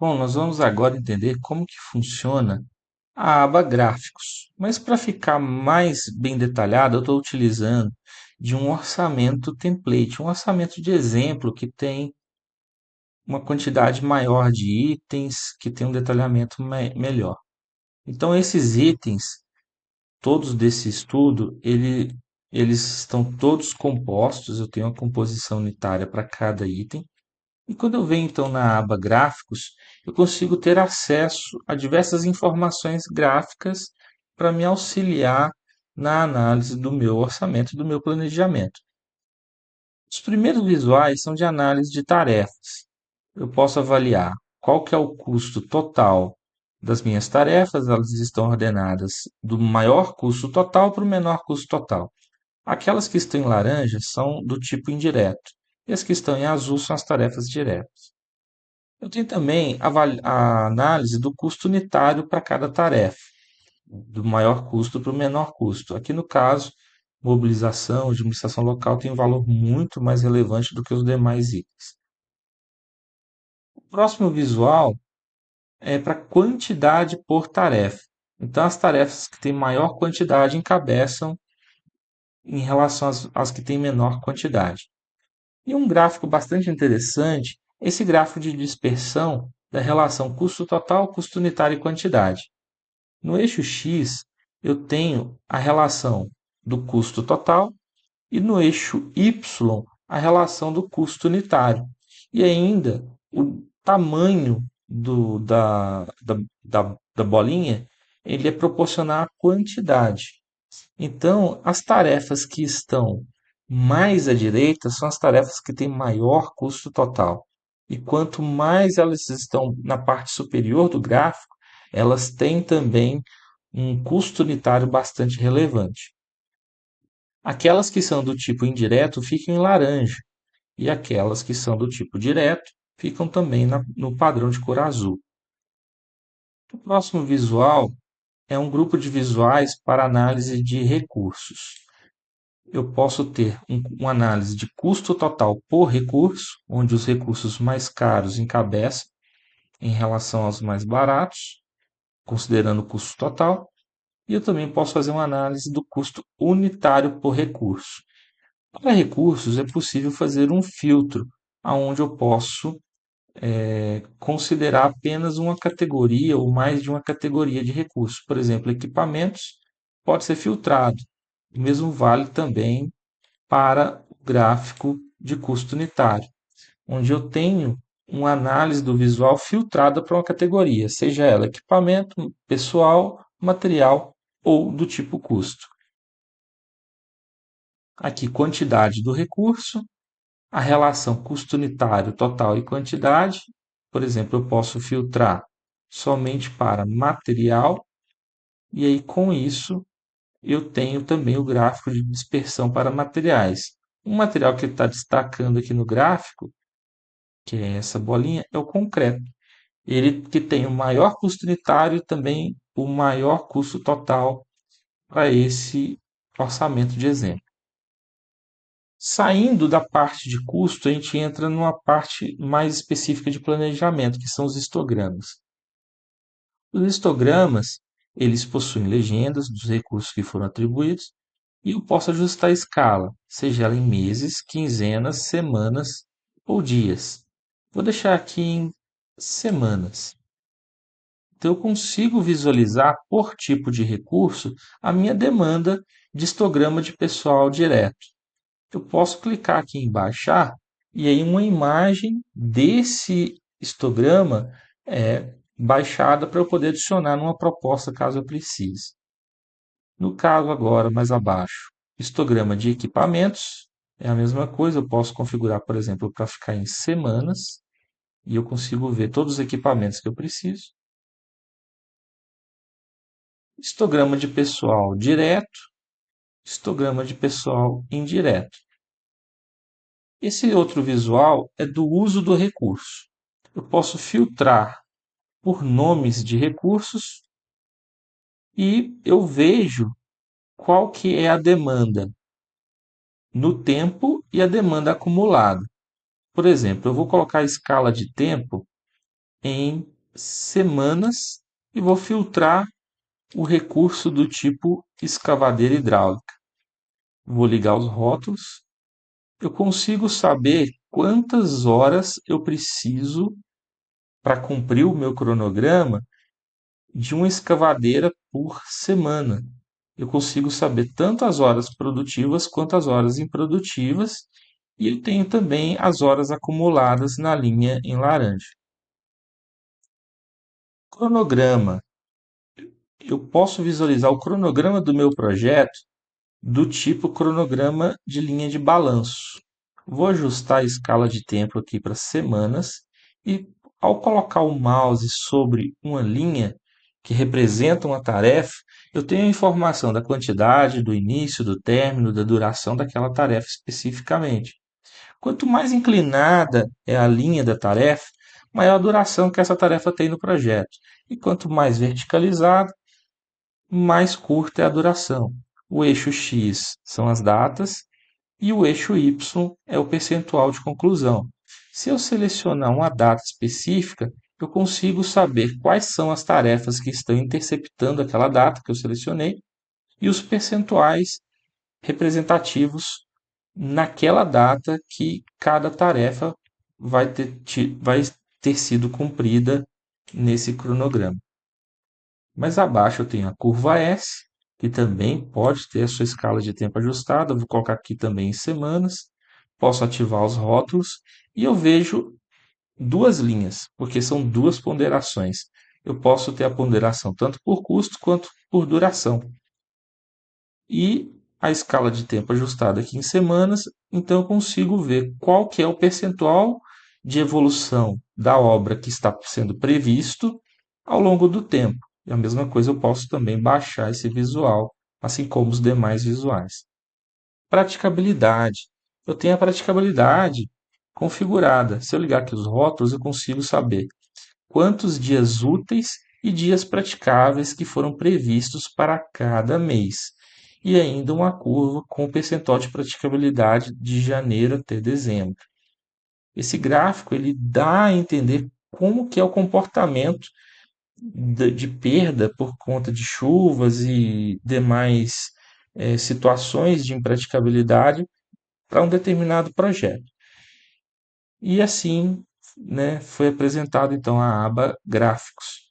Bom, nós vamos agora entender como que funciona a aba Gráficos. Mas para ficar mais bem detalhado, eu estou utilizando de um orçamento template, um orçamento de exemplo que tem uma quantidade maior de itens, que tem um detalhamento melhor. Então, esses itens, todos desse estudo, eles estão todos compostos, eu tenho uma composição unitária para cada item. E quando eu venho então na aba Gráficos, eu consigo ter acesso a diversas informações gráficas para me auxiliar na análise do meu orçamento e do meu planejamento. Os primeiros visuais são de análise de tarefas. Eu posso avaliar qual que é o custo total das minhas tarefas, elas estão ordenadas do maior custo total para o menor custo total. Aquelas que estão em laranja são do tipo indireto, e as que estão em azul são as tarefas diretas. Eu tenho também a análise do custo unitário para cada tarefa, do maior custo para o menor custo. Aqui no caso, mobilização, administração local tem um valor muito mais relevante do que os demais itens. O próximo visual é para quantidade por tarefa. Então, as tarefas que têm maior quantidade encabeçam em relação às que têm menor quantidade. E um gráfico bastante interessante, esse gráfico de dispersão da relação custo total, custo unitário e quantidade. No eixo X, eu tenho a relação do custo total e no eixo Y, a relação do custo unitário. E ainda o tamanho da bolinha, ele é proporcional à quantidade. Então, as tarefas que estão mais à direita são as tarefas que têm maior custo total. E quanto mais elas estão na parte superior do gráfico, elas têm também um custo unitário bastante relevante. Aquelas que são do tipo indireto ficam em laranja, e aquelas que são do tipo direto ficam também no padrão de cor azul. O próximo visual é um grupo de visuais para análise de recursos. Eu posso ter uma análise de custo total por recurso, onde os recursos mais caros encabeçam em relação aos mais baratos, considerando o custo total. E eu também posso fazer uma análise do custo unitário por recurso. Para recursos, é possível fazer um filtro, onde eu posso considerar apenas uma categoria ou mais de uma categoria de recursos. Por exemplo, equipamentos pode ser filtrado. O mesmo vale também para o gráfico de custo unitário, onde eu tenho uma análise do visual filtrada para uma categoria, seja ela equipamento, pessoal, material ou do tipo custo. Aqui, quantidade do recurso, a relação custo unitário total e quantidade. Por exemplo, eu posso filtrar somente para material, e aí com isso eu tenho também o gráfico de dispersão para materiais. Um material que está destacando aqui no gráfico, que é essa bolinha, é o concreto. Ele que tem o maior custo unitário e também o maior custo total para esse orçamento de exemplo. Saindo da parte de custo, a gente entra numa parte mais específica de planejamento, que são os histogramas. Os histogramas, eles possuem legendas dos recursos que foram atribuídos e eu posso ajustar a escala, seja ela em meses, quinzenas, semanas ou dias. Vou deixar aqui em semanas. Então, eu consigo visualizar por tipo de recurso a minha demanda de histograma de pessoal direto. Eu posso clicar aqui em baixar e aí uma imagem desse histograma é baixada para eu poder adicionar numa proposta caso eu precise. No caso agora, mais abaixo, histograma de equipamentos, é a mesma coisa, eu posso configurar, por exemplo, para ficar em semanas, e eu consigo ver todos os equipamentos que eu preciso. Histograma de pessoal direto, histograma de pessoal indireto. Esse outro visual é do uso do recurso. Eu posso filtrar por nomes de recursos e eu vejo qual que é a demanda no tempo e a demanda acumulada. Por exemplo, eu vou colocar a escala de tempo em semanas e vou filtrar o recurso do tipo escavadeira hidráulica. Vou ligar os rótulos. Eu consigo saber quantas horas eu preciso para cumprir o meu cronograma de uma escavadeira por semana. Eu consigo saber tanto as horas produtivas quanto as horas improdutivas, e eu tenho também as horas acumuladas na linha em laranja. Cronograma. Eu posso visualizar o cronograma do meu projeto do tipo cronograma de linha de balanço. Vou ajustar a escala de tempo aqui para semanas e, ao colocar o mouse sobre uma linha que representa uma tarefa, eu tenho a informação da quantidade, do início, do término, da duração daquela tarefa especificamente. Quanto mais inclinada é a linha da tarefa, maior a duração que essa tarefa tem no projeto. E quanto mais verticalizada, mais curta é a duração. O eixo X são as datas e o eixo Y é o percentual de conclusão. Se eu selecionar uma data específica, eu consigo saber quais são as tarefas que estão interceptando aquela data que eu selecionei e os percentuais representativos naquela data que cada tarefa vai ter sido cumprida nesse cronograma. Mais abaixo eu tenho a curva S, que também pode ter a sua escala de tempo ajustada. Vou colocar aqui também em semanas. Posso ativar os rótulos e eu vejo duas linhas, porque são duas ponderações. Eu posso ter a ponderação tanto por custo quanto por duração. E a escala de tempo ajustada aqui em semanas, então eu consigo ver qual que é o percentual de evolução da obra que está sendo previsto ao longo do tempo. E a mesma coisa eu posso também baixar esse visual, assim como os demais visuais. Praticabilidade. Eu tenho a praticabilidade configurada. Se eu ligar aqui os rótulos, eu consigo saber quantos dias úteis e dias praticáveis que foram previstos para cada mês. E ainda uma curva com o percentual de praticabilidade de janeiro até dezembro. Esse gráfico ele dá a entender como que é o comportamento de perda por conta de chuvas e demais situações de impraticabilidade para um determinado projeto. E assim, né, foi apresentado então a aba gráficos.